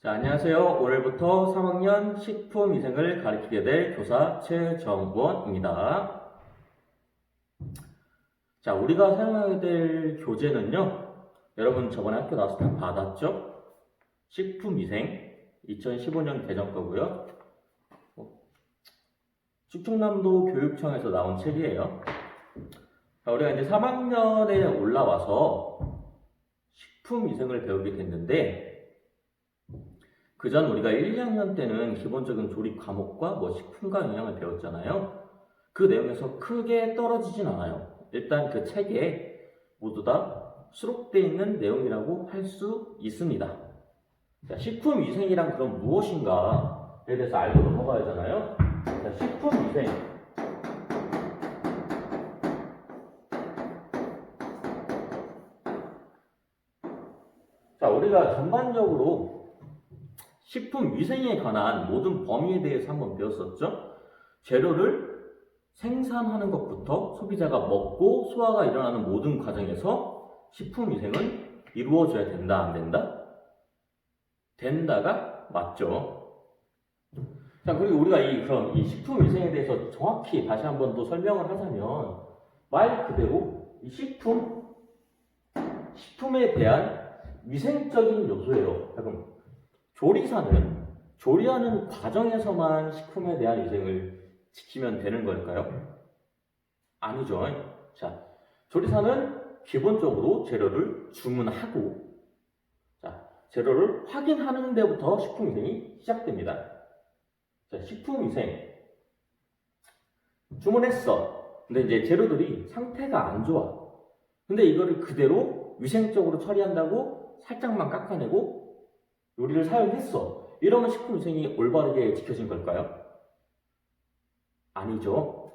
자, 안녕하세요. 오늘부터 3학년 식품위생을 가르치게 될 교사 최정권입니다. 자, 우리가 사용하게 될 교재는요. 여러분 저번에 학교 나와서 다 받았죠? 식품위생 2015년 개정 거고요. 충청남도 교육청에서 나온 책이에요. 자, 우리가 이제 3학년에 올라와서 식품위생을 배우게 됐는데 그전 우리가 1, 2학년 때는 기본적인 조리 과목과 식품과 영양을 배웠잖아요. 그 내용에서 크게 떨어지진 않아요. 일단 그 책에 모두 다 수록되어 있는 내용이라고 할 수 있습니다. 자, 식품위생이란 그럼 무엇인가에 대해서 알고 넘어가야 하잖아요. 자, 식품위생. 자, 우리가 전반적으로 식품위생에 관한 모든 범위에 대해서 한번 배웠었죠. 재료를 생산하는 것부터 소비자가 먹고 소화가 일어나는 모든 과정에서 식품위생은 이루어져야 된다, 안 된다? 된다가 맞죠. 자, 그리고 우리가 그럼 이 식품위생에 대해서 정확히 다시 한번 또 설명을 하자면 말 그대로 이 식품에 대한 위생적인 요소예요. 그럼 조리사는 조리하는 과정에서만 식품에 대한 위생을 지키면 되는 걸까요? 아니죠. 자, 조리사는 기본적으로 재료를 주문하고, 자, 재료를 확인하는 데부터 식품위생이 시작됩니다. 자, 식품위생. 주문했어. 근데 이제 재료들이 상태가 안 좋아. 근데 이거를 그대로 위생적으로 처리한다고 살짝만 깎아내고 요리를 사용했어. 이러면 식품위생이 올바르게 지켜진 걸까요? 아니죠.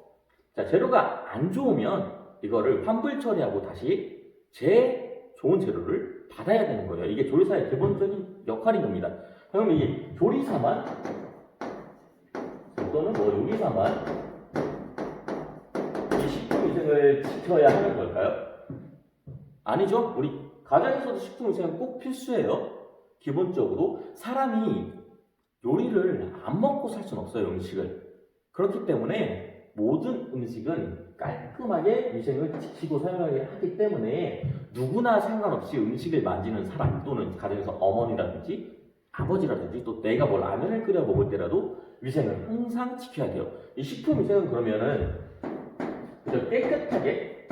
자, 재료가 안 좋으면 이거를 환불 처리하고 다시 좋은 재료를 받아야 되는 거예요. 이게 조리사의 기본적인 역할인 겁니다. 그럼 이 조리사만 또는 요리사만 이 식품위생을 지켜야 하는 걸까요? 아니죠. 우리 가정에서도 식품위생은 꼭 필수예요. 기본적으로 사람이 요리를 안 먹고 살 수는 없어요, 음식을. 그렇기 때문에 모든 음식은 깔끔하게 위생을 지키고 사용하게 하기 때문에 누구나 상관없이 음식을 만지는 사람 또는 가정에서 어머니라든지 아버지라든지 또 내가 라면을 끓여 먹을 때라도 위생을 항상 지켜야 돼요. 이 식품 위생은 그러면은 그저 깨끗하게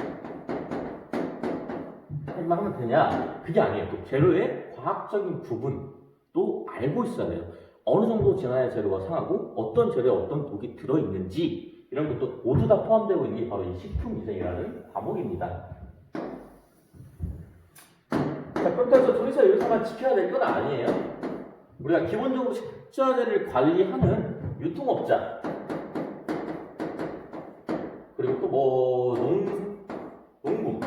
하면 되냐? 그게 아니에요. 또 재료의 과학적인 부분도 알고 있어야 돼요. 어느 정도 지나야 재료가 상하고 어떤 재료에 어떤 독이 들어있는지 이런 것도 모두 다 포함되고 있는 게 바로 이 식품위생이라는 과목입니다. 자, 그렇다고 해서 조리사 요리사만 지켜야 될 건 아니에요. 우리가 기본적으로 식자재를 관리하는 유통업자 그리고 또 농부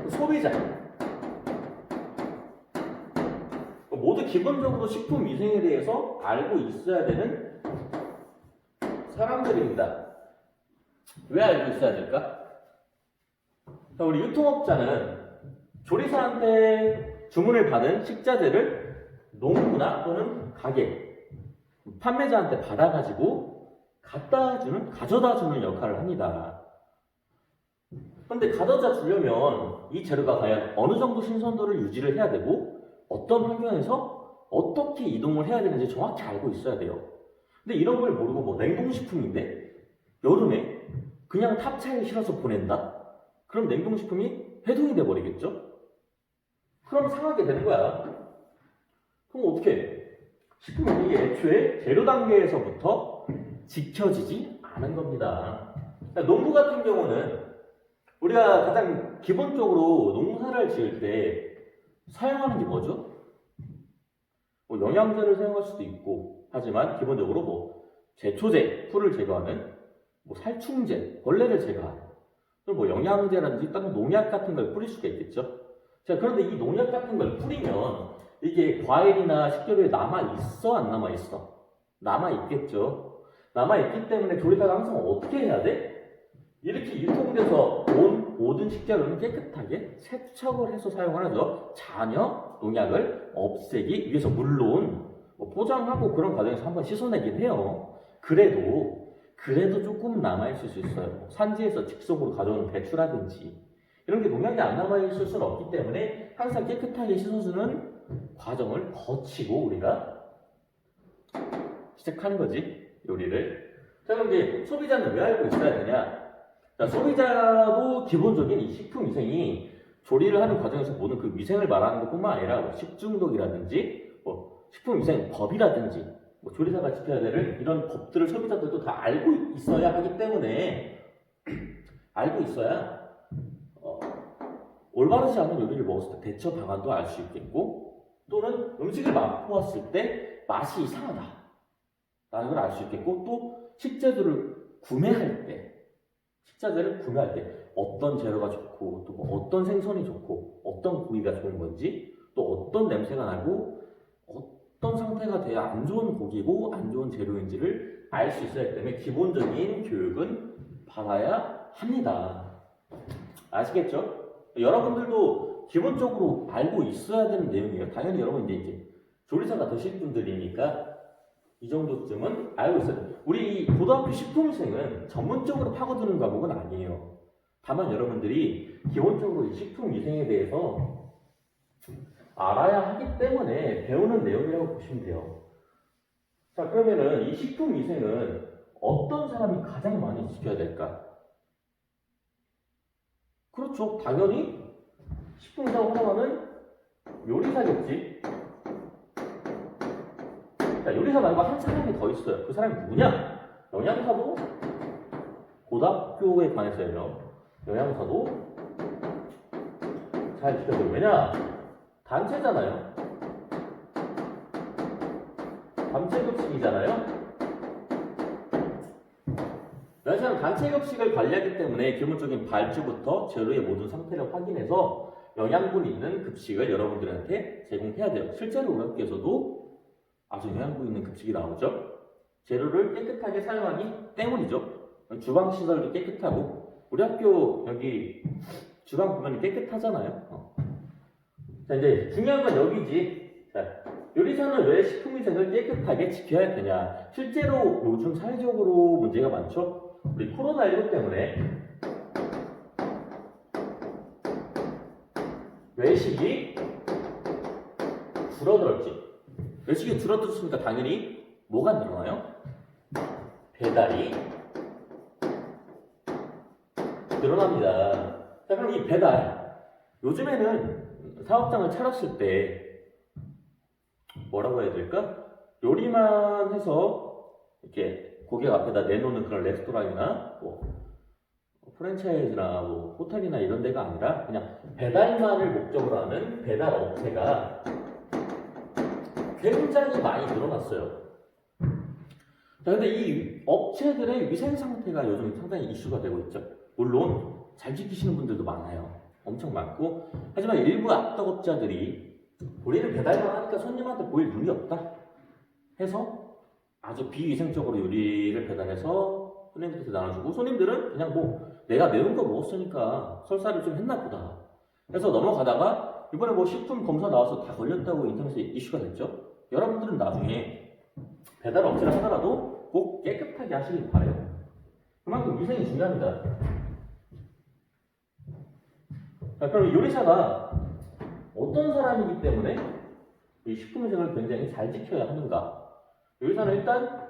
소비자 모두 기본적으로 식품위생에 대해서 알고 있어야 되는 사람들입니다. 왜 알고 있어야 될까? 우리 유통업자는 조리사한테 주문을 받은 식자재를 농부나 또는 가게, 판매자한테 받아가지고 가져다 주는 역할을 합니다. 그런데 가져다 주려면 이 재료가 과연 어느 정도 신선도를 유지를 해야 되고 어떤 환경에서 어떻게 이동을 해야 되는지 정확히 알고 있어야 돼요. 근데 이런 걸 모르고 냉동식품인데 여름에 그냥 탑차에 실어서 보낸다? 그럼 냉동식품이 해동이 돼버리겠죠? 그럼 상하게 되는 거야. 그럼 어떻게 해? 식품이 애초에 재료 단계에서부터 지켜지지 않은 겁니다. 농부 같은 경우는 우리가 가장 기본적으로 농사를 지을 때 사용하는 게 뭐죠? 영양제를 사용할 수도 있고 하지만 기본적으로 제초제, 풀을 제거하는 살충제, 벌레를 제거하는 영양제라든지 다른 농약 같은 걸 뿌릴 수가 있겠죠. 자, 그런데 이 농약 같은 걸 뿌리면 이게 과일이나 식재료에 남아있어, 안 남아있어? 남아있겠죠. 남아있기 때문에 조리사가 항상 어떻게 해야 돼? 이렇게 유통돼서 온 모든 식재료는 깨끗하게 세척을 해서 사용을 하죠. 잔여, 농약을 없애기 위해서. 물론 뭐 포장하고 그런 과정에서 한번 씻어내긴 해요. 그래도 조금 남아있을 수 있어요. 산지에서 직속으로 가져오는 배추라든지 이런 게 농약이 안 남아있을 수는 없기 때문에 항상 깨끗하게 씻어주는 과정을 거치고 우리가 시작하는 거지, 요리를. 자, 그럼 이제 소비자는 왜 알고 있어야 되냐? 자, 소비자도 기본적인 이 식품위생이 조리를 하는 과정에서 모든 그 위생을 말하는 것뿐만 아니라 뭐 식중독이라든지 뭐 식품위생법이라든지 뭐 조리사가 지켜야 될 이런 법들을 소비자들도 다 알고 있어야 하기 때문에 알고 있어야 올바르지 않은 요리를 먹었을 때 대처 방안도 알 수 있겠고, 또는 음식을 맛보았을 때 맛이 이상하다 라는 걸 알 수 있겠고, 또 식재료를 구매할 때 어떤 재료가 좋고 또 어떤 생선이 좋고 어떤 고기가 좋은 건지, 또 어떤 냄새가 나고 어떤 상태가 돼야 안 좋은 고기고 안 좋은 재료인지를 알 수 있어야 하기 때문에 기본적인 교육은 받아야 합니다. 아시겠죠? 여러분들도 기본적으로 알고 있어야 되는 내용이에요. 당연히 여러분 이제 조리사가 되실 분들이니까 이 정도쯤은 알고 있어야 돼요. 우리 고등학교 식품위생은 전문적으로 파고드는 과목은 아니에요. 다만 여러분들이 기본적으로 이 식품위생에 대해서 알아야 하기 때문에 배우는 내용이라고 보시면 돼요. 자, 그러면은 이 식품위생은 어떤 사람이 가장 많이 지켜야 될까? 그렇죠. 당연히 식품위생을 활용하는 요리사겠지. 자, 요리사 말고 한 사람이 더 있어요. 그 사람이 누구냐? 영양사도 고등학교에 관해서예요. 영양사도 잘 지켜줘요. 왜냐? 단체잖아요. 단체급식이잖아요. 영양사는 단체급식을 관리하기 때문에 기본적인 발주부터 재료의 모든 상태를 확인해서 영양분 있는 급식을 여러분들한테 제공해야 돼요. 실제로 우리 학교에서도 아주 영양분 있는 급식이 나오죠. 재료를 깨끗하게 사용하기 때문이죠. 주방시설도 깨끗하고, 우리 학교 여기 주방 보면 깨끗하잖아요. 자, 이제 중요한 건 여기지. 자, 요리사는 왜 식품위생을 깨끗하게 지켜야 되냐? 실제로 요즘 사회적으로 문제가 많죠. 우리 코로나19 때문에 외식이 줄어들었지. 외식이 줄어들었으니까 당연히 뭐가 늘어나요? 배달이 늘어납니다. 자, 그럼 이 배달, 요즘에는 사업장을 차렸을 때 뭐라고 해야 될까? 요리만 해서 이렇게 고객 앞에다 내놓는 그런 레스토랑이나 뭐 프랜차이즈나 뭐 호텔이나 이런 데가 아니라 그냥 배달만을 목적으로 하는 배달 업체가 굉장히 많이 늘어났어요. 자, 근데 이 업체들의 위생 상태가 요즘 상당히 이슈가 되고 있죠. 물론 잘 지키시는 분들도 많아요. 엄청 많고. 하지만 일부 악덕업자들이 우리는 배달만 하니까 손님한테 보일 눈이 없다 해서 아주 비위생적으로 요리를 배달해서 손님들한테 나눠주고, 손님들은 그냥 뭐 내가 매운 거 먹었으니까 설사를 좀 했나 보다 해서 넘어가다가 이번에 뭐 식품 검사 나와서 다 걸렸다고 인터넷에 이슈가 됐죠. 여러분들은 나중에 배달 업체를 하더라도 꼭 깨끗하게 하시길 바래요. 그만큼 위생이 중요합니다. 자, 그럼 요리사가 어떤 사람이기 때문에 이 식품위생을 굉장히 잘 지켜야 하는가? 요리사는 일단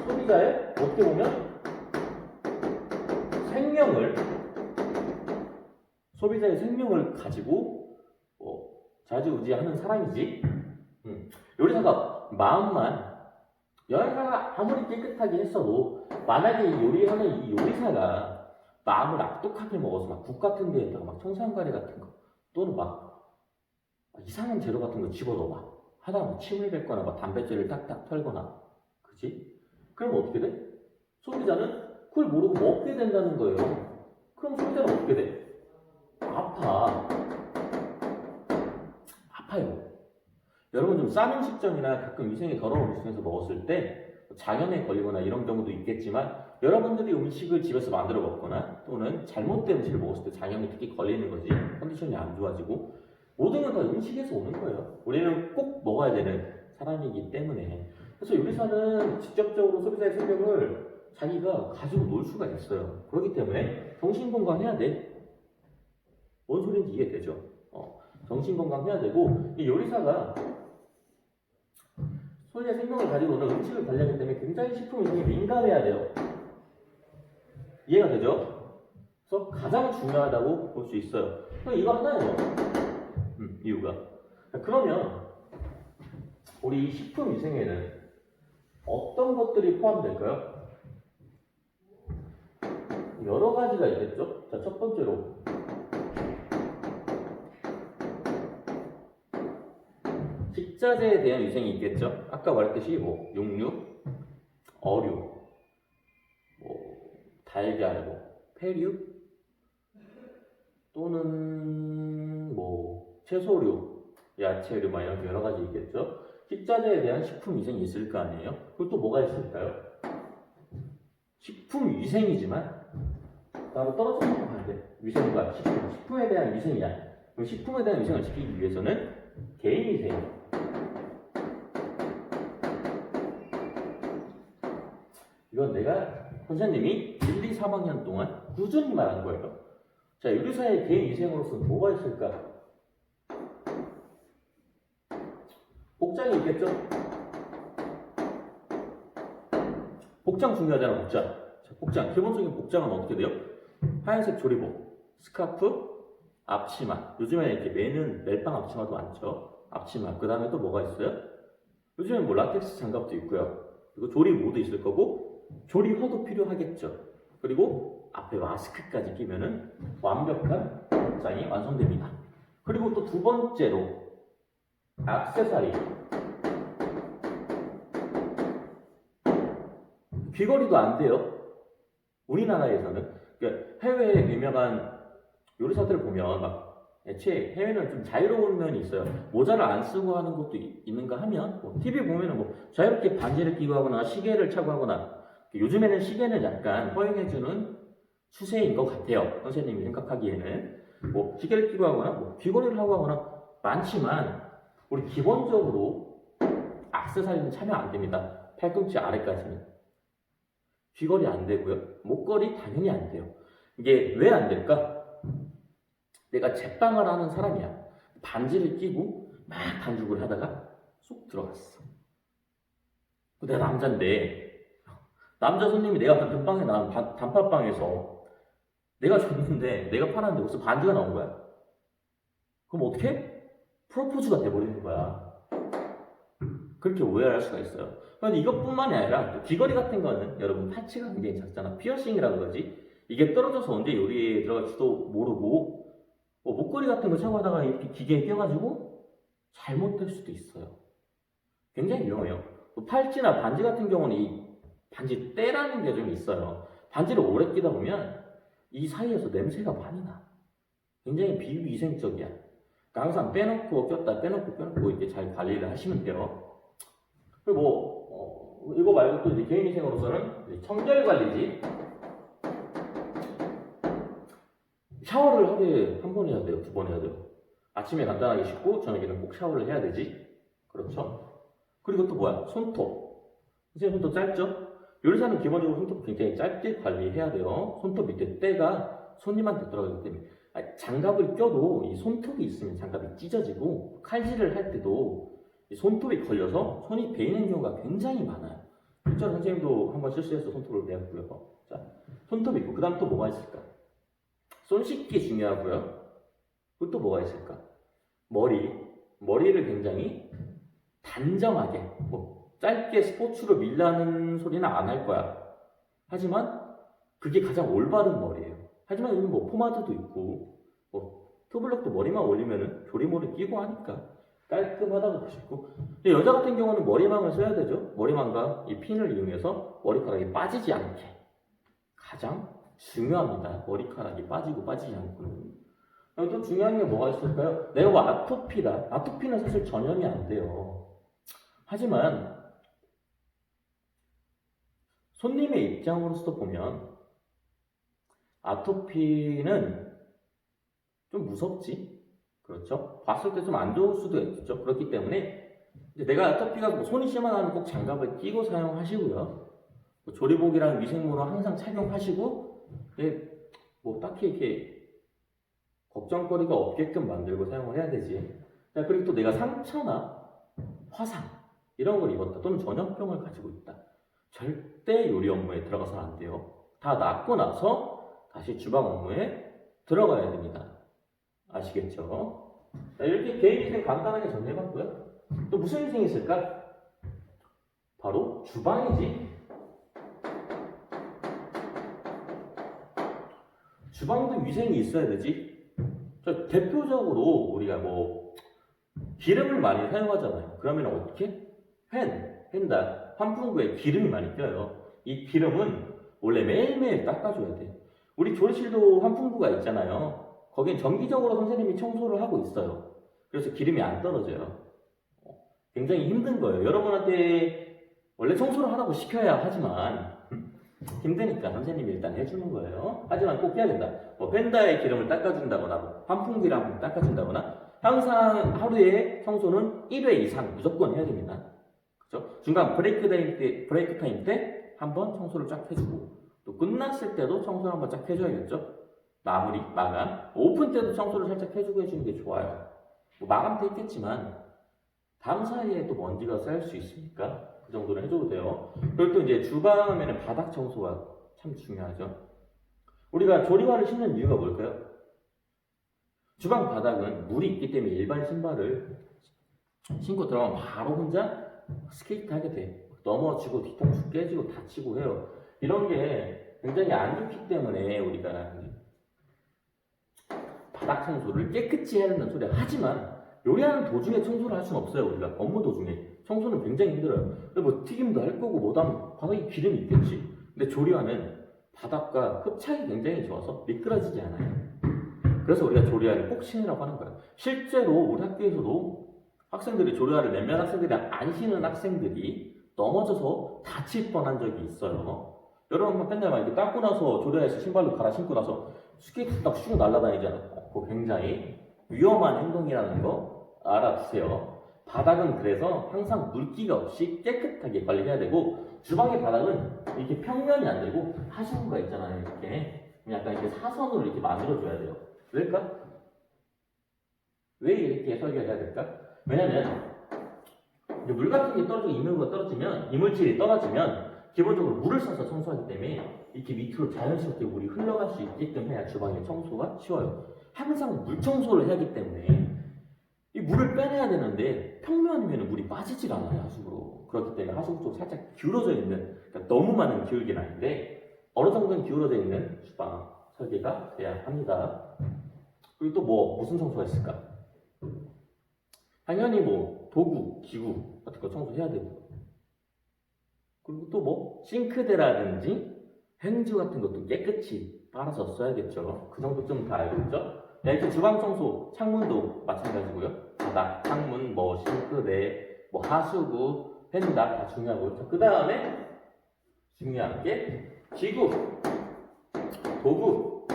소비자의 어떻게 보면 소비자의 생명을 가지고 좌지우지하는 사람이지. 요리사가 마음만, 영양사가 아무리 깨끗하게 했어도 만약에 요리하는 이 요리사가 마음을 악독하게 먹어서 막 국 같은 데에다가 막 청산가리 같은 거 또는 막 이상한 재료 같은 거 집어넣어 막 하다가 뭐 침을 뱉거나 막 담뱃재를 딱딱 털거나, 그지? 그럼 어떻게 돼? 소비자는 그걸 모르고 먹게 된다는 거예요. 그럼 소비자는 어떻게 돼? 아파요. 여러분 좀 싼 음식점이나 가끔 위생이 더러운 음식점에서 먹었을 때 장염에 걸리거나 이런 경우도 있겠지만 여러분들이 음식을 집에서 만들어 먹거나 또는 잘못된 음식을 먹었을 때 장염이 특히 걸리는 거지, 컨디션이 안 좋아지고, 모든 건 다 음식에서 오는 거예요. 우리는 꼭 먹어야 되는 사람이기 때문에. 그래서 요리사는 직접적으로 소비자의 생명을 자기가 가지고 놀 수가 있어요. 그렇기 때문에 정신건강해야 돼. 뭔 소리인지 이해되죠? 정신건강해야 되고, 이 요리사가 소비자의 생명을 가지고 오는 음식을 관리하기 때문에 굉장히 식품 위생에 민감해야 돼요. 이해가 되죠? 그래서 가장 중요하다고 볼 수 있어요. 이거 하나예요. 이유가. 그러면 우리 식품 위생에는 어떤 것들이 포함될까요? 여러 가지가 있겠죠? 자, 첫 번째로 식자재에 대한 위생이 있겠죠? 아까 말했듯이 육류, 어류, 달걀, 폐류, 또는 채소류, 야채류, 이런 여러 가지 있겠죠? 식자재에 대한 식품 위생이 있을 거 아니에요? 그리고 또 뭐가 있을까요? 식품 위생이지만 따로 떨어져 있는 건데, 위생과 식품에 대한 위생이야. 그럼 식품에 대한 위생을 지키기 위해서는 개인 위생. 이건 내가 선생님이 1, 2, 3학년 동안 꾸준히 말한 거예요. 자, 요리사의 개인 위생으로서는 뭐가 있을까? 복장이 있겠죠? 복장 중요하잖아, 복장. 자, 복장. 기본적인 복장은 어떻게 돼요? 하얀색 조리복, 스카프, 앞치마. 요즘에는 이렇게 매는 멜빵 앞치마도 많죠. 앞치마. 그 다음에 또 뭐가 있어요? 요즘엔 라텍스 장갑도 있고요. 그리고 조리모도 있을 거고, 조리화도 필요하겠죠. 그리고 앞에 마스크까지 끼면은 완벽한 복장이 완성됩니다. 그리고 또 두 번째로 액세서리. 귀걸이도 안 돼요. 우리나라에서는. 그러니까 해외에 유명한 요리사들을 보면 애초에 해외는 좀 자유로운 면이 있어요. 모자를 안 쓰고 하는 것도 있는가 하면 TV 보면은 자유롭게 반지를 끼고 하거나 시계를 차고 하거나, 요즘에는 시계는 약간 허용해주는 추세인 것 같아요. 선생님이 생각하기에는 시계를 끼고 하거나 귀걸이를 하고 하거나 많지만, 우리 기본적으로 액세서리는 참여 안 됩니다. 팔꿈치 아래까지는. 귀걸이 안 되고요. 목걸이 당연히 안 돼요. 이게 왜 안 될까? 내가 제빵을 하는 사람이야. 반지를 끼고 막 반죽을 하다가 쏙 들어갔어. 내가 남자인데, 남자 손님이 내가 받은 빵에 나온 단팥빵에서 내가 줬는데, 내가 팔았는데 벌써 반지가 나온 거야. 그럼 어떻게? 프로포즈가 돼버리는 거야. 그렇게 오해할 수가 있어요. 그런데 이것뿐만이 아니라 귀걸이 같은 거는 여러분 파츠가 굉장히 작잖아. 피어싱이라고 그러지. 이게 떨어져서 언제 요리에 들어갈지도 모르고, 목걸이 같은 거 차고 하다가 이렇게 기계에 껴가지고 잘못될 수도 있어요. 굉장히 위험해요. 팔찌나 반지 같은 경우는 이 반지 때라는 게 좀 있어요. 반지를 오래 끼다 보면 이 사이에서 냄새가 많이 나. 굉장히 비위생적이야. 그러니까 항상 빼놓고 꼈다 빼놓고 이렇게 잘 관리를 하시면 돼요. 그리고 이거 말고 또 이제 개인위생으로서는 청결 관리지. 샤워를 하루에 한 번 해야 돼요, 두 번 해야 돼요. 아침에 간단하게 씻고 저녁에는 꼭 샤워를 해야 되지. 그렇죠? 그리고 또 뭐야? 손톱. 이제 손톱 짧죠? 요리사는 기본적으로 손톱 굉장히 짧게 관리해야 돼요. 손톱 밑에 때가 손님한테 들어가기 때문에. 장갑을 껴도 이 손톱이 있으면 장갑이 찢어지고, 칼질을 할 때도 이 손톱이 걸려서 손이 베이는 경우가 굉장히 많아요. 실제로 선생님도 한번 실수해서 손톱을 베었고요. 자, 손톱이 있고, 그 다음 또 뭐가 있을까? 손 씻기 중요하고요. 그리고 또 뭐가 있을까? 머리를 굉장히 단정하게, 짧게 스포츠로 밀라는 소리는 안 할 거야. 하지만 그게 가장 올바른 머리예요. 하지만 여기 포마드도 있고, 투블럭도 머리만 올리면은 조리모를 끼고 하니까 깔끔하다고 보시고. 근데 여자 같은 경우는 머리망을 써야 되죠. 머리망과 이 핀을 이용해서 머리카락이 빠지지 않게. 가장 중요합니다. 머리카락이 빠지고 빠지지 않고는. 또 중요한 게 뭐가 있을까요? 내가 아토피다. 아토피는 사실 전염이 안 돼요. 하지만 손님의 입장으로서 보면 아토피는 좀 무섭지. 그렇죠? 봤을 때 좀 안 좋을 수도 있죠. 그렇기 때문에 이제 내가 아토피가 뭐 손이 심하다면 꼭 장갑을 끼고 사용하시고요. 뭐 조리복이랑 위생모는 항상 착용하시고, 뭐 딱히 이렇게 걱정거리가 없게끔 만들고 사용을 해야 되지. 자, 그리고 또 내가 상처나 화상 이런 걸 입었다 또는 전염병을 가지고 있다. 절대 요리 업무에 들어가서는 안 돼요. 다 낫고 나서 다시 주방 업무에 들어가야 됩니다. 아시겠죠? 자, 이렇게 개인위생 간단하게 정리해봤고요. 또 무슨 위생이 있을까? 바로 주방이지. 주방도 위생이 있어야 되지. 자, 대표적으로 우리가 뭐 기름을 많이 사용하잖아요. 그러면 어떻게? 펜다, 환풍구에 기름이 많이 껴요. 이 기름은 원래 매일매일 닦아줘야 돼. 우리 조리실도 환풍구가 있잖아요. 거긴 정기적으로 선생님이 청소를 하고 있어요. 그래서 기름이 안 떨어져요. 굉장히 힘든 거예요. 여러분한테 원래 청소를 하라고 시켜야 하지만 힘드니까 선생님이 일단 해주는 거예요. 하지만 꼭 해야 된다. 뭐 펜다에 기름을 닦아준다거나 환풍기랑 닦아준다거나 항상 하루에 청소는 1회 이상 무조건 해야 됩니다. 그렇죠? 중간 브레이크 타임 때 한번 청소를 쫙 해주고 또 끝났을 때도 청소를 한번 쫙 해줘야겠죠? 마무리, 마감. 오픈 때도 청소를 살짝 해주고 해주는 게 좋아요. 뭐 마감도 있겠지만 다음 사이에 또 먼지가 쌓일 수 있으니까 그 정도는 해줘도 돼요. 그리고 또 이제 주방에는 바닥 청소가 참 중요하죠. 우리가 조리화를 신는 이유가 뭘까요? 주방 바닥은 물이 있기 때문에 일반 신발을 신고 들어가면 바로 혼자 스케이트 하게 돼. 넘어지고 뒤통수 깨지고 다치고 해요. 이런 게 굉장히 안 좋기 때문에 우리가 바닥 청소를 깨끗이 해야 된다는 소리야. 하지만 요리하는 도중에 청소를 할 수는 없어요. 우리가 업무 도중에 청소는 굉장히 힘들어요. 근데 뭐 튀김도 할 거고 뭐도 하면 바닥에 기름이 있겠지. 근데 조리화는 바닥과 흡착이 굉장히 좋아서 미끄러지지 않아요. 그래서 우리가 조리화를 꼭 신으라고 하는 거예요. 실제로 우리 학교에서도 학생들이 조리화를 몇몇 학생들이 안 신은 학생들이 넘어져서 다칠 뻔한 적이 있어요. 여러분 맨날 막 이렇게 닦고 나서 조리화에서 신발로 갈아 신고 나서 스케이트 딱 슉 날아다니잖아요. 그거 굉장히 위험한 행동이라는 거 알아두세요. 바닥은 그래서 항상 물기가 없이 깨끗하게 관리해야 되고 주방의 바닥은 이렇게 평면이 안 되고 하수구가 있잖아요. 이렇게 약간 이렇게 사선으로 이렇게 만들어줘야 돼요. 왜일까? 왜 이렇게 설계해야 될까? 왜냐면 물 같은 게 떨어지고 이물질이 떨어지면 기본적으로 물을 써서 청소하기 때문에 이렇게 밑으로 자연스럽게 물이 흘러갈 수 있게끔 해야 주방의 청소가 쉬워요. 항상 물 청소를 해야 하기 때문에 이 물을 빼내야 되는데 평면이면 물이 빠지질 않아요. 하수구로. 그렇기 때문에 하수구 쪽 살짝 기울어져 있는, 그러니까 너무 많은 기울기는 아닌데 어느 정도는 기울어져 있는 주방 설계가 돼야 합니다. 그리고 또 뭐 무슨 청소가 있을까? 당연히 뭐 도구, 기구 같은 거 청소해야 되고, 그리고 또 뭐 싱크대라든지 행주 같은 것도 깨끗이 빨아서 써야겠죠. 그 정도쯤 다 알고 있죠? 이렇게 주방 청소, 창문도 마찬가지고요. 바닥, 창문, 뭐 싱크대, 뭐 하수구, 펜다 다 중요하고요. 그 다음에 중요한 게 기구, 도구,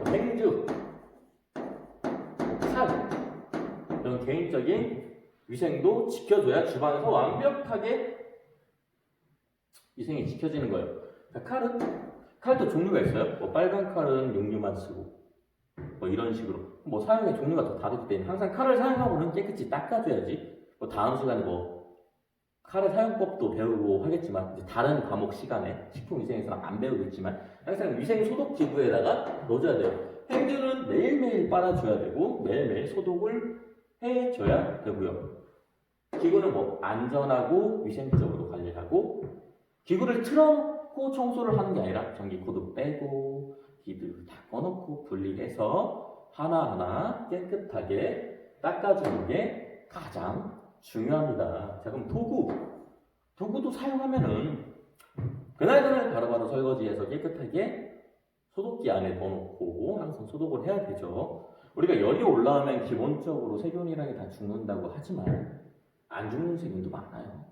행주, 칼, 이런 개인적인 위생도 지켜줘야 주방에서 완벽하게 위생이 지켜지는 거예요. 칼도 종류가 있어요. 뭐 빨간 칼은 육류만 쓰고 뭐 이런 식으로 뭐 사용의 종류가 더 다르기 때문에 항상 칼을 사용하고는 깨끗이 닦아줘야지. 뭐 다음 시간에 뭐 칼의 사용법도 배우고 하겠지만 이제 다른 과목 시간에 식품위생에서는 안 배우겠지만 항상 위생 소독 기구에다가 넣어줘야 돼요. 행주는 매일매일 빨아줘야 되고 매일매일 소독을 해줘야 되고요. 기구는 뭐 안전하고 위생적으로 관리하고, 기구를 틀어놓고 청소를 하는 게 아니라 전기 코드 빼고 기들 다 꺼놓고 분리해서 하나하나 깨끗하게 닦아주는 게 가장 중요합니다. 자, 그럼 도구도 사용하면은 그날 바로바로 설거지해서 깨끗하게 소독기 안에 넣어놓고 항상 소독을 해야 되죠. 우리가 열이 올라오면 기본적으로 세균이랑이 다 죽는다고 하지만 안 죽는 세균도 많아요.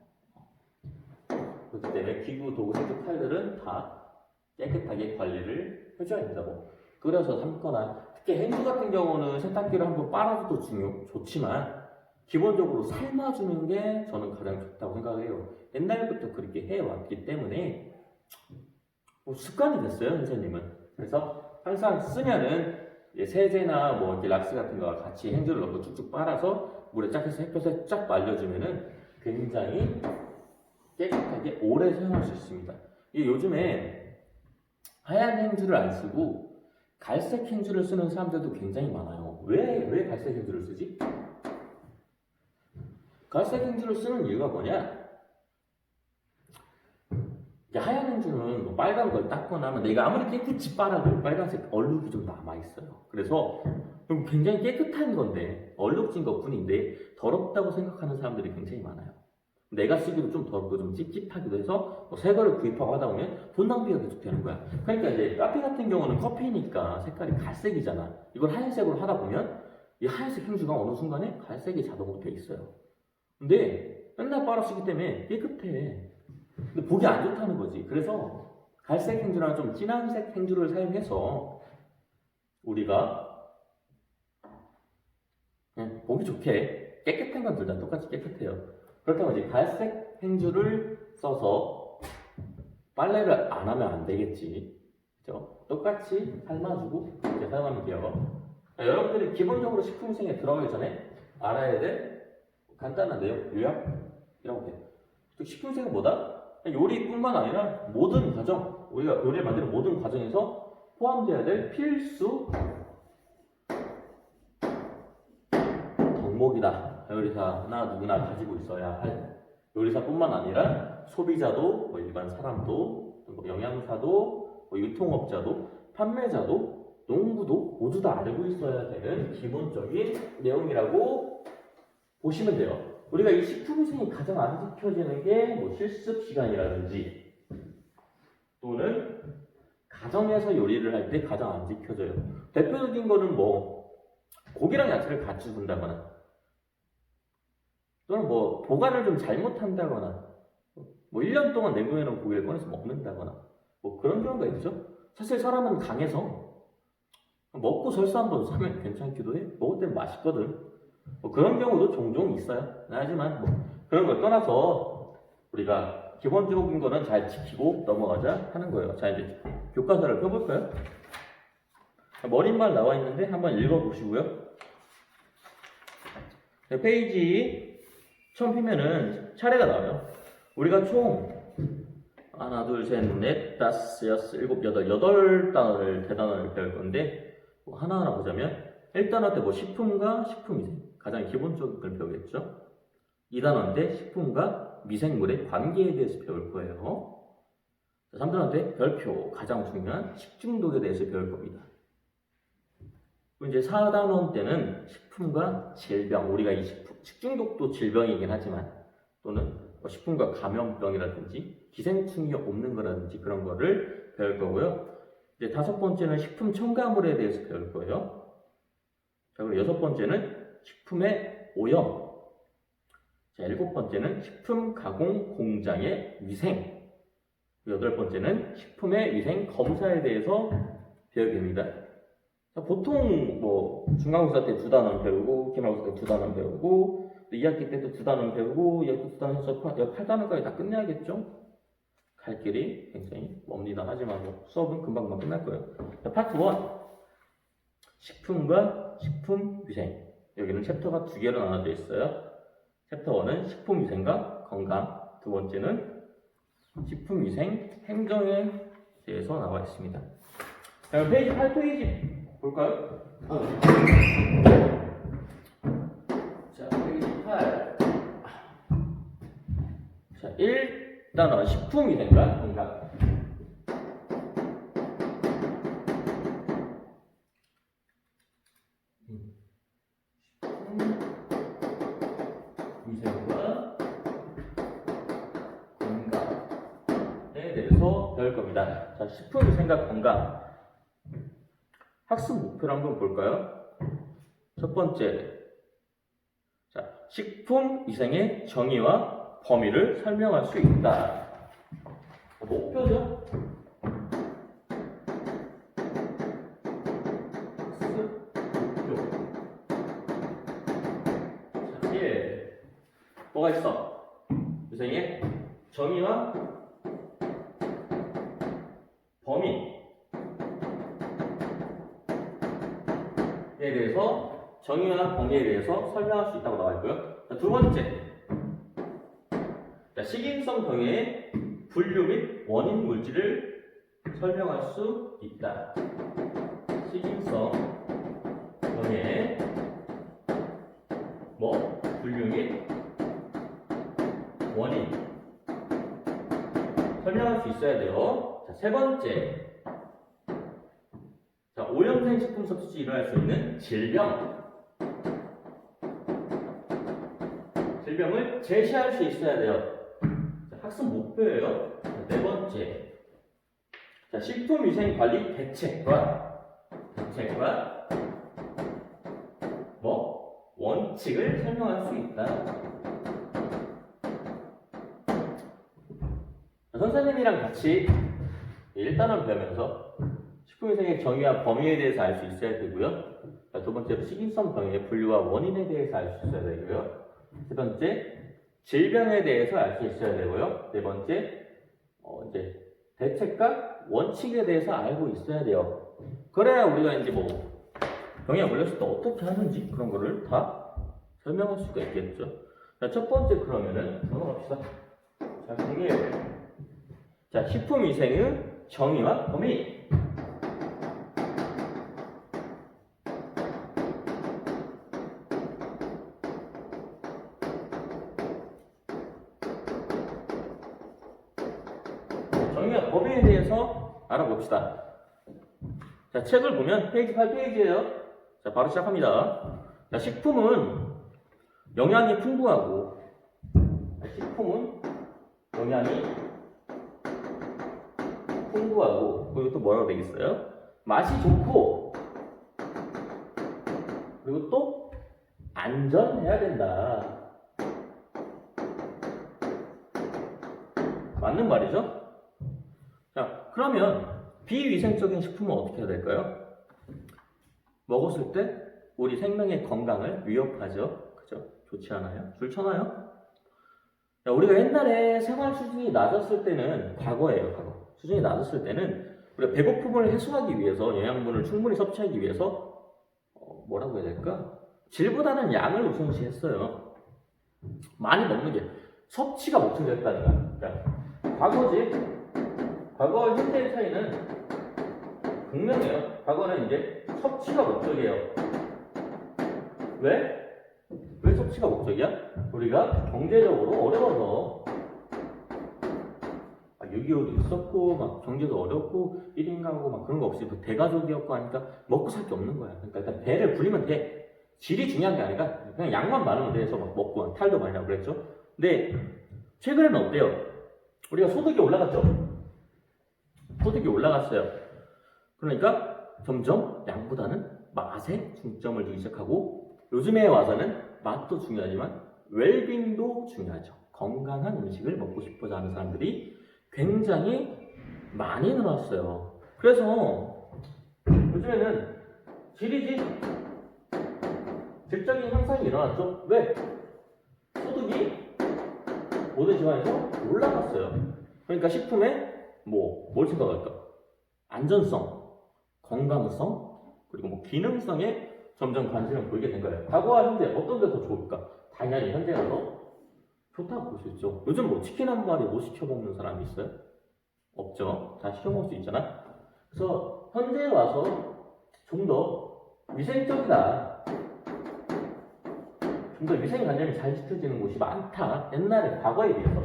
그렇기 때문에 기구, 도구, 세척 파일들은 다 깨끗하게 관리를 해줘야 된다고. 끓여서 삶거나, 특히 행주 같은 경우는 세탁기를 한번 빨아줘도 좋지만 기본적으로 삶아주는 게 저는 가장 좋다고 생각해요. 옛날부터 그렇게 해왔기 때문에 뭐 습관이 됐어요, 선생님은. 그래서 항상 쓰면은 세제나 뭐 이렇게 락스 같은 거와 같이 행주를 넣고 쭉쭉 빨아서 물에 쫙 해서 햇볕에 쫙 말려주면은 굉장히 깨끗하게 오래 사용할 수 있습니다. 이게 요즘에 하얀 행주를 안 쓰고 갈색 행주를 쓰는 사람들도 굉장히 많아요. 왜 갈색 행주를 쓰지? 갈색 행주를 쓰는 이유가 뭐냐? 하얀 행주는 뭐 빨간 걸 닦거나 하면 내가 아무리 깨끗이 빨아도 빨간색 얼룩이 좀 남아있어요. 그래서 굉장히 깨끗한 건데 얼룩진 것 뿐인데 더럽다고 생각하는 사람들이 굉장히 많아요. 내가 쓰기도 좀 더럽고 좀 찝찝하기도 해서 새 거를 구입하고 하다 보면 돈 낭비가 계속 되는 거야. 그러니까 이제 카페 같은 경우는 커피니까 색깔이 갈색이잖아. 이걸 하얀색으로 하다 보면 이 하얀색 행주가 어느 순간에 갈색이 자동으로 돼 있어요. 근데 맨날 빨아 쓰기 때문에 깨끗해. 근데 보기 안 좋다는 거지. 그래서 갈색 행주랑 좀 진한 색 행주를 사용해서 우리가 그냥 보기 좋게 깨끗한 건 둘 다 똑같이 깨끗해요. 그렇다고 이제 갈색 행주를 써서 빨래를 안 하면 안 되겠지. 그죠? 똑같이 삶아주고 이렇게 사용하면 돼요. 여러분들이 기본적으로 식품위생에 들어가기 전에 알아야 될 간단한데요. 요약이라고 해요. 식품위생은 뭐다? 요리뿐만 아니라 모든 과정, 우리가 요리를 만드는 모든 과정에서 포함되어야 될 필수 덕목이다. 요리사나 누구나 가지고 있어야 할, 요리사뿐만 아니라 소비자도, 뭐 일반 사람도, 뭐 영양사도, 뭐 유통업자도, 판매자도, 농부도 모두 다 알고 있어야 되는 기본적인 내용이라고 보시면 돼요. 우리가 이 식품위생이 가장 안 지켜지는 게 뭐 실습 시간이라든지 또는 가정에서 요리를 할 때 가장 안 지켜져요. 대표적인 거는 뭐 고기랑 야채를 같이 둔다거나 또는 뭐 보관을 좀 잘못한다거나 뭐 1년 동안 냉동해놓은 고기를 꺼내서 먹는다거나 뭐 그런 경우가 있죠. 사실 사람은 강해서 먹고 설사 한번 사면 괜찮기도 해. 먹을 땐 맛있거든. 뭐 그런 경우도 종종 있어요. 하지만 뭐 그런 걸 떠나서 우리가 기본적인 거는 잘 지키고 넘어가자 하는 거예요. 자, 이제 교과서를 펴볼까요? 머릿말 나와 있는데 한번 읽어보시고요. 페이지 처음 피면은 차례가 나와요. 우리가 총 하나, 둘, 셋, 넷, 다섯, 여섯, 일곱, 여덟 단어를, 대단어를 배울 건데 뭐 하나하나 보자면 1단어 때 뭐 식품과 식품위생 가장 기본적인 걸 배우겠죠. 2단어인데 식품과 미생물의 관계에 대해서 배울 거예요. 3단어 때 별표 가장 중요한 식중독에 대해서 배울 겁니다. 이제 4단원 때는 식품과 질병, 우리가 이 식중독도 질병이긴 하지만 또는 뭐 식품과 감염병이라든지 기생충이 없는 거라든지 그런 거를 배울 거고요. 이제 5번째는 식품 첨가물에 대해서 배울 거예요. 자, 그리고 6번째는 식품의 오염. 자, 7번째는 식품 가공 공장의 위생. 8번째는 식품의 위생 검사에 대해서 배우게 됩니다. 보통 뭐 중간고사 때 2단원 배우고 기말고사 때 2단원 배우고 2학기 때도 2단원 배우고 2학기 2단원 해서 8단원까지 다 끝내야겠죠? 갈 길이 굉장히 멉니다. 하지만 뭐 수업은 금방 끝날 거예요. 자, 파트 1 식품과 식품위생. 여기는 챕터가 2개로 나눠져 있어요. 챕터 1은 식품위생과 건강, 2번째는 식품위생 행정에 대해서 나와 있습니다. 자, 페이지 8페이지 볼까요? 자, 페이지 8. 자, 1단어 식품위생과 건강. 위생과 건강에 대해서 배울 겁니다. 자, 식품위생과 건강. 학습 목표를 한번 볼까요? 첫 번째, 자, 식품위생의 정의와 범위를 설명할 수 있다. 목표죠. 목표. 자, 1. 뭐가 있어? 유생의 정의와 범위에 대해서 정의와 범위에 대해서 설명할 수 있다고 나와 있고요. 자, 두 번째. 자, 식인성 병의 분류 및 원인 물질을 설명할 수 있다. 식인성 병의 분류 및 원인 설명할 수 있어야 돼요. 자, 세 번째. 자, 오염된 식품 섭취 시 일어날 수 있는 질병을 제시할 수 있어야 돼요. 자, 학습 목표예요. 자, 네 번째. 자, 식품위생관리 대책과 원칙을 설명할 수 있다. 자, 선생님이랑 같이 1단원 배우면서 식품위생의 정의와 범위에 대해서 알 수 있어야 되고요. 자, 두 번째로 식인성 병의 분류와 원인에 대해서 알 수 있어야 되고요. 세 번째, 질병에 대해서 알 수 있어야 되고요. 네 번째, 이제 대책과 원칙에 대해서 알고 있어야 돼요. 그래야 우리가 이제 병에 걸렸을 때 어떻게 하는지 그런 거를 다 설명할 수가 있겠죠. 자, 첫 번째 그러면은 넘어갑시다. 자, 공개해요. 자, 식품위생의 정의와 범위. 정의와 범위에 대해서 알아봅시다. 자, 책을 보면 페이지 8페이지예요. 자, 바로 시작합니다. 자, 식품은 영양이 풍부하고 그리고 또 뭐라고 되겠어요? 맛이 좋고 그리고 또 안전해야 된다. 맞는 말이죠? 자, 그러면 비위생적인 식품은 어떻게 해야 될까요? 먹었을 때 우리 생명의 건강을 위협하죠. 그죠? 좋지 않아요? 줄쳐나요? 자, 우리가 옛날에 생활 수준이 낮았을 때는 과거예요. 과거. 수준이 낮았을 때는 우리가 배고픔을 해소하기 위해서 영양분을 충분히 섭취하기 위해서 뭐라고 해야 될까? 질보다는 양을 우선시했어요. 많이 먹는 게 섭취가 목적이었다니까. 자, 과거지. 과거와 현재의 차이는 분명해요. 과거는 이제 섭취가 목적이에요. 왜? 왜 섭취가 목적이야? 우리가 경제적으로 어려워서 6.25도 있었고 막 경제도 어렵고 1인 가구 막 그런 거 없이 대가족이었고 하니까 먹고 살 게 없는 거야. 그러니까 일단 배를 부리면 돼. 질이 중요한 게 아니라 그냥 양만 많으면 돼서 막 먹고 탈도 많이 나고 그랬죠. 근데 최근에는 어때요? 우리가 소득이 올라갔죠. 소득이 올라갔어요. 그러니까 점점 양보다는 맛에 중점을 두기 시작하고 요즘에 와서는 맛도 중요하지만 웰빙도 중요하죠. 건강한 음식을 먹고 싶어서 하는 사람들이 굉장히 많이 늘었어요. 그래서 요즘에는 질적인 현상이 일어났죠. 왜? 소득이 모든 집안에서 올라갔어요. 그러니까 식품에 뭘 생각할까? 안전성, 건강성, 그리고 기능성에 점점 관심을 보이게 된 거예요. 과거와 현재 어떤 게 더 좋을까? 당연히 현재가 더 좋다고 볼 수 있죠. 요즘 치킨 한 마리 못 시켜 먹는 사람이 있어요? 없죠. 다 시켜 먹을 수 있잖아. 그래서 현재에 와서 좀 더 위생적이다. 좀 더 위생관념이 잘 지켜지는 곳이 많다. 옛날에 과거에 비해서.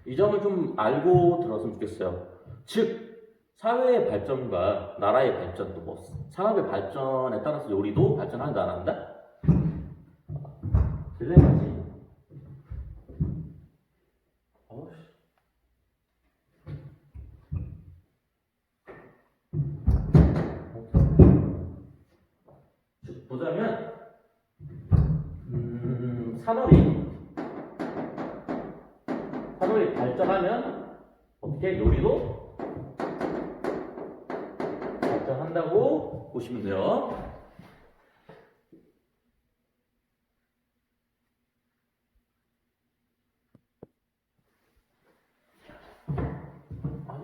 이 점을 좀 알고 들었으면 좋겠어요. 즉 사회의 발전과 나라의 발전도 산업의 발전에 따라서 요리도 발전한다 안 한다? 딜레마지. 즉 보자면 산업이 발전하면 이렇게 요리도 발전한다고 보시면 돼요.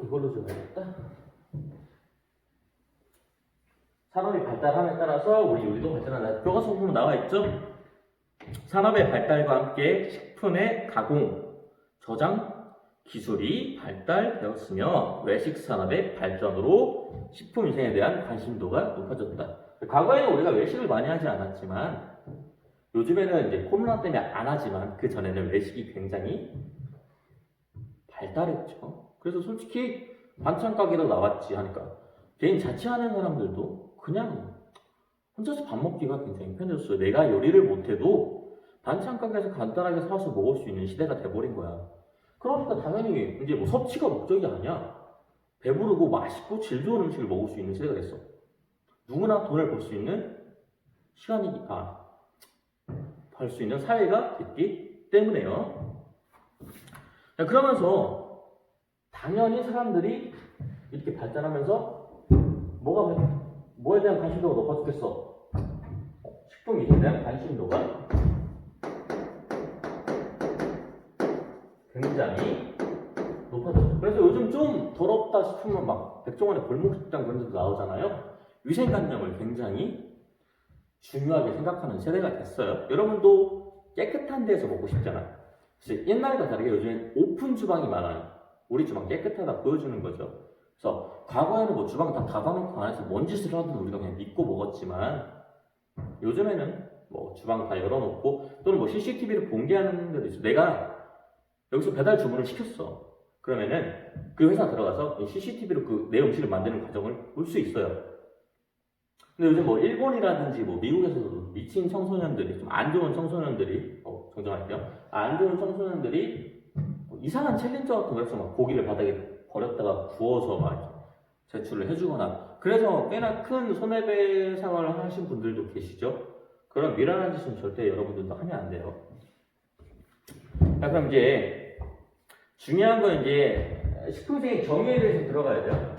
이걸로 좀 해야겠다. 산업이 발달함에 따라서 우리 요리도 발전한다. 교과서 보면 나와 있죠? 산업의 발달과 함께 식품의 가공, 저장 기술이 발달되었으며 외식 산업의 발전으로 식품 위생에 대한 관심도가 높아졌다. 과거에는 우리가 외식을 많이 하지 않았지만 요즘에는 이제 코로나 때문에 안 하지만 그 전에는 외식이 굉장히 발달했죠. 그래서 솔직히 반찬 가게도 나왔지 하니까 개인 자취하는 사람들도 그냥 혼자서 밥 먹기가 굉장히 편해졌어요. 내가 요리를 못해도 반찬 가게에서 간단하게 사서 먹을 수 있는 시대가 돼버린 거야. 그러니까 당연히 이제 뭐 섭취가 목적이 아니야. 배부르고 맛있고 질 좋은 음식을 먹을 수 있는 시대가 됐어. 누구나 돈을 벌 수 있는 시간이 벌 수 있는 사회가 됐기 때문에요. 그러면서 당연히 사람들이 이렇게 발전하면서 뭐에 대한 관심도가 높아졌겠어? 식품 위생에 대한 관심도가 굉장히 높아졌죠. 그래서 요즘 좀 더럽다 싶으면 막 백종원의 골목식당 그런 데도 나오잖아요. 위생관념을 굉장히 중요하게 생각하는 세대가 됐어요. 여러분도 깨끗한 데서 먹고 싶잖아요. 옛날과 다르게 요즘엔 오픈 주방이 많아요. 우리 주방 깨끗하다 보여주는 거죠. 그래서 과거에는 뭐 주방 다 닫아놓고 안에서 뭔 짓을 하든 우리가 그냥 믿고 먹었지만 요즘에는 뭐 주방 다 열어놓고 또는 뭐 CCTV를 공개하는 데도 있어. 내가 여기서 배달 주문을 시켰어. 그러면은 그 회사 들어가서 CCTV로 그 내 음식을 만드는 과정을 볼 수 있어요. 근데 요즘 뭐 일본이라든지 뭐 미국에서도 미친 청소년들이 좀 안 좋은 청소년들이 정정할게요. 안 좋은 청소년들이 이상한 챌린저 같은 거 해서 막 고기를 바닥에 버렸다가 구워서 막 제출을 해주거나 그래서 꽤나 큰 손해배상을 하신 분들도 계시죠. 그런 미련한 짓은 절대 여러분들도 하면 안 돼요. 자, 그럼 이제 중요한 건 이제 식품위생의 정의에 대해서 들어가야 돼요.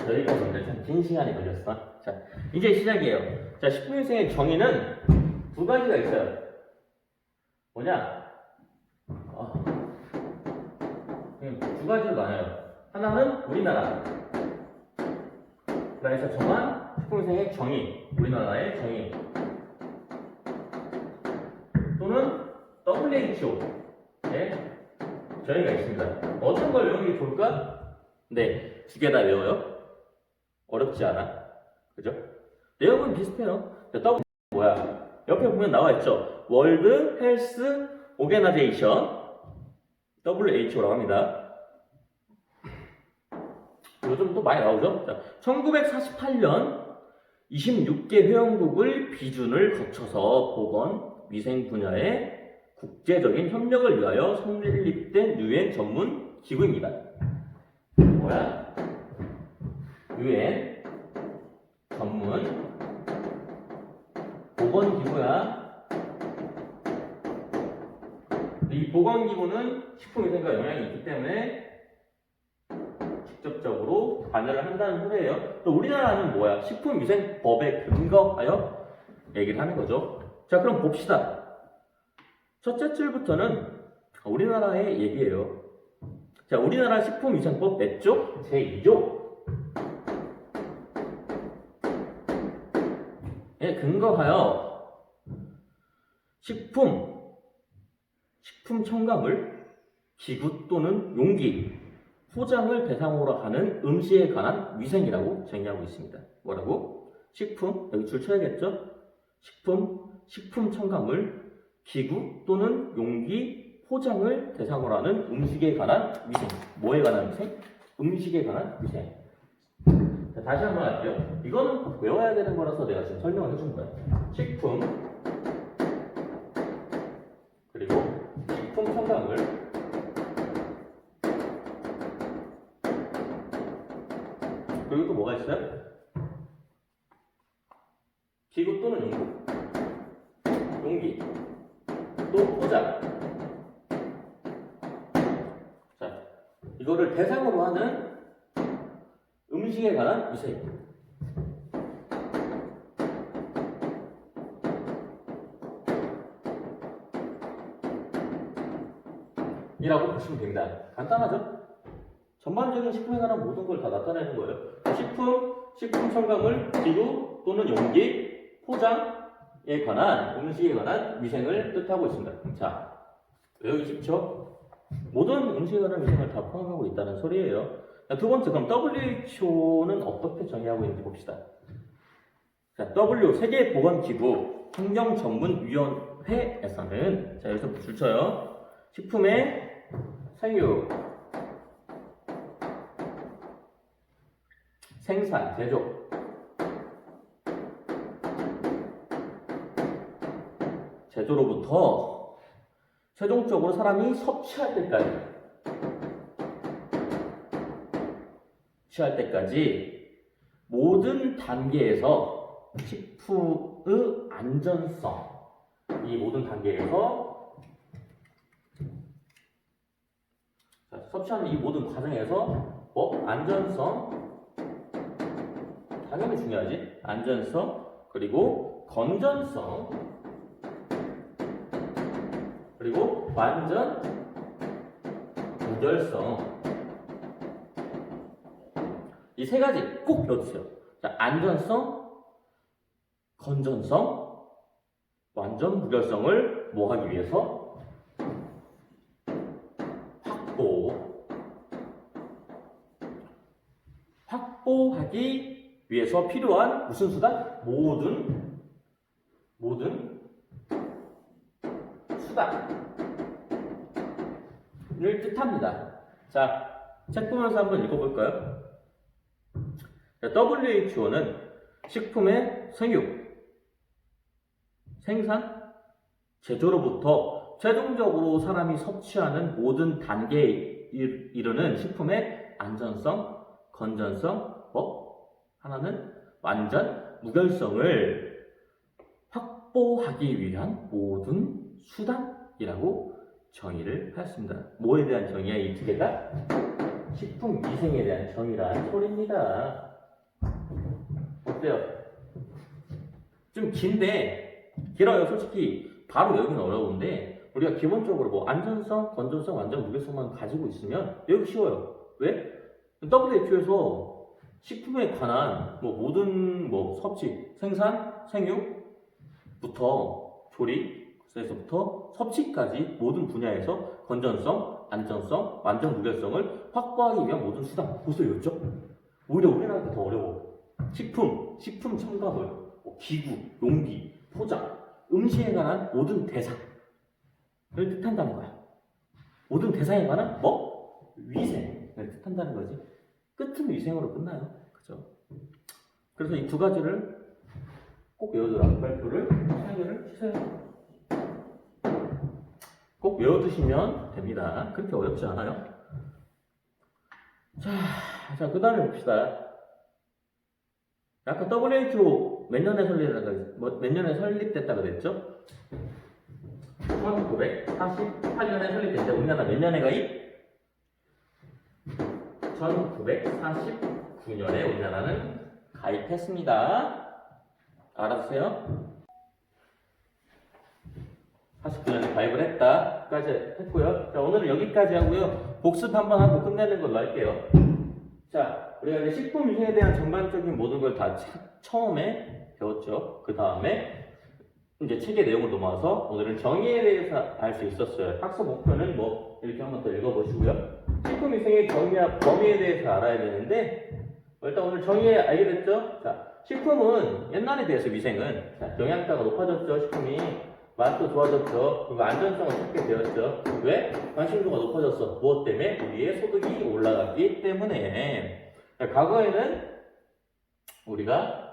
여기가 먼저 참 긴 시간이 걸렸어. 자, 이제 시작이에요. 자, 식품위생의 정의는 두 가지가 있어요. 뭐냐? 두 가지로 나눠요. 하나는 우리나라. 나라에서 정한 식품위생의 정의. 우리나라의 정의. 또는 WHO의 정의가 있습니다. 어떤 걸 외우는 게 좋을까? 네, 두 개 다 외워요. 어렵지 않아. 그죠? 내용은 비슷해요. W 뭐야? 옆에 보면 나와 있죠. 월드 헬스 오게나이제이션 WHO라고 합니다. 요즘 또 많이 나오죠? 자, 1948년 26개 회원국을 비준을 거쳐서 보건, 위생 분야의 국제적인 협력을 위하여 성립된 유엔 전문 기구입니다. 뭐야? 유엔 전문 보건기구야. 이 보건기구는 식품위생과 영향이 있기 때문에 직접적으로 관여를 한다는 소리예요. 또 우리나라는 뭐야? 식품위생법에 근거하여 얘기를 하는 거죠. 자, 그럼 봅시다. 첫째 줄부터는 우리나라의 얘기예요. 자, 우리나라 식품위생법 몇 조? 제2조. 에 근거하여 식품 첨가물, 기구 또는 용기, 포장을 대상으로 하는 음식에 관한 위생이라고 정의하고 있습니다. 뭐라고? 식품, 여기 줄 쳐야겠죠? 식품 첨가물, 기구 또는 용기, 포장을 대상으로 하는 음식에 관한 위생. 뭐에 관한 위생? 음식에 관한 위생. 자, 다시 한번 할게요. 이거는 외워야 되는 거라서 내가 지금 설명을 해준 거야. 식품, 그리고 식품 첨가물, 그리고 또 뭐가 있어요? 기구 또는 용구. 이거를 대상으로 하는 음식에 관한 위생. 이라고 보시면 됩니다. 간단하죠? 전반적인 식품에 관한 모든 걸 다 나타내는 거예요. 식품 첨가물, 기구 또는 용기, 포장에 관한, 음식에 관한 위생을 뜻하고 있습니다. 자, 외우기 쉽죠? 모든 음식에 관한 위생을 다 포함하고 있다는 소리예요. 자, 두 번째, 그럼 WHO는 어떻게 정의하고 있는지 봅시다. 자, 세계보건기구 환경전문위원회에서는, 자, 여기서 줄 쳐요. 식품의 생육, 생산, 제조, 제조로부터 최종적으로 사람이 섭취할 때까지 모든 단계에서 식품의 안전성, 이 모든 단계에서 섭취하는 이 모든 과정에서 안전성, 당연히 중요하지. 안전성, 그리고 건전성, 그리고 완전 무결성. 이 세 가지 꼭 배워주세요. 자, 안전성, 건전성, 완전 무결성을 뭐 하기 위해서? 확보하기 위해서 필요한 무슨 수단? 모든 수단을 뜻합니다. 자, 책 보면서 한번 읽어볼까요? WHO는 식품의 생육, 생산, 제조로부터 최종적으로 사람이 섭취하는 모든 단계에 이르는 식품의 안전성, 건전성, 하나는 완전 무결성을 확보하기 위한 모든 수단이라고 정의를 하였습니다. 뭐에 대한 정의야? 이 두 개가? 식품 위생에 대한 정의라는 소리입니다. 어때요? 좀 길어요. 솔직히 바로 여기는 어려운데 우리가 기본적으로 안전성, 건전성, 완전 무결성만 가지고 있으면 여기 쉬워요. 왜? WHO에서 식품에 관한 모든 섭취, 생산, 생육부터 조리에서부터 섭취까지 모든 분야에서 건전성, 안전성, 완전 무결성을 확보하기 위한 모든 수단. 벌써 외웠죠? 오히려 우리나라한테 더 어려워. 식품 첨가물, 기구, 용기, 포장, 음식에 관한 모든 대상을 뜻한다는 거야. 모든 대상에 관한 위생을 뜻한다는 거지. 끝은 위생으로 끝나요. 그죠? 그래서 이 두 가지를 꼭 외워두라. 발표를 상의를 주세요. 꼭 외워두시면 됩니다. 그렇게 어렵지 않아요. 자, 그 다음에 봅시다. 아까 WHO 몇 년에 설립됐다고 그랬죠? 1948년에 설립됐는데 우리나라 몇 년에 가입? 1949년에 우리나라는 가입했습니다. 알아두세요. 49년에 가입을 했다까지 했고요. 자, 오늘은 여기까지 하고요. 복습 한번 하고 끝내는 걸로 할게요. 자, 우리가 이제 식품 위생에 대한 전반적인 모든 걸 다 처음에 배웠죠. 그 다음에 이제 책의 내용을 넘어와서 오늘은 정의에 대해서 알 수 있었어요. 학습 목표는 이렇게 한번 더 읽어보시고요. 식품 위생의 정의와 범위에 대해서 알아야 되는데 일단 오늘 정의 알게 됐죠? 자, 식품은 옛날에 비해서 위생은 영양가가 높아졌죠. 식품이 맛도 좋아졌죠. 그리고 안전성을 찾게 되었죠. 왜? 관심도가 높아졌어. 무엇 때문에? 우리의 소득이 올라갔기 때문에. 과거에는 우리가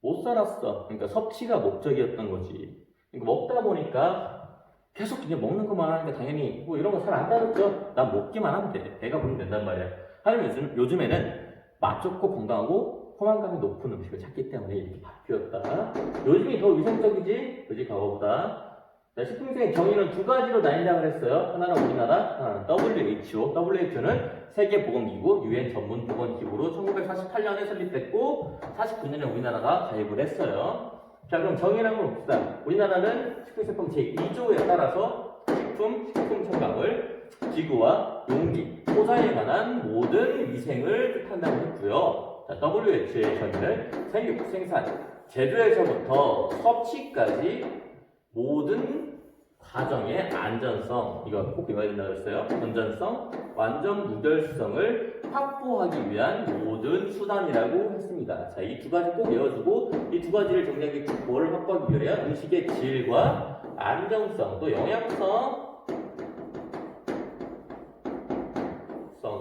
못 살았어. 그러니까 섭취가 목적이었던 거지. 그러니까 먹다 보니까 계속 그냥 먹는 것만 하니까 당연히 이런 거 잘 안 따졌죠. 난 먹기만 하면 돼. 배가 부르면 된단 말이야. 하지만 요즘에는 맛 좋고 건강하고 포만감이 높은 음식을 찾기 때문에 이렇게 바뀌었다. 요즘이 더 위생적이지? 그지? 과거보다. 자, 식품위생의 정의는 두 가지로 나뉜다고 했어요. 하나는 우리나라, 하나는 WHO. WHO는 세계보건기구, UN 전문보건기구로 1948년에 설립됐고 49년에 우리나라가 가입을 했어요. 자, 그럼 정의를 한번 봅시다. 우리나라는 식품위생법 제2조에 따라서 식품 첨가물, 기구와 용기, 포장에 관한 모든 위생을 뜻한다고 했고요. 자, WHO의 정의는 생육, 생산, 제조에서부터 섭취까지 모든 과정의 안전성, 이거 꼭 외워야 된다고 했어요. 안전성, 완전 무결수성을 확보하기 위한 모든 수단이라고 했습니다. 자, 이 두 가지 꼭 외워주고 이 두 가지를 정리하기 뭐를 확보하기 위한 음식의 질과 안정성, 또 영양성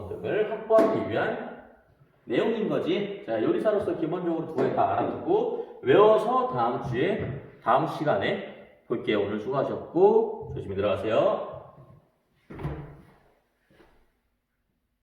등을 확보하기 위한 내용인 거지. 자, 요리사로서 기본적으로 두 개 다 알아두고 외워서 다음 시간에 볼게요. 오늘 수고하셨고 조심히 들어가세요.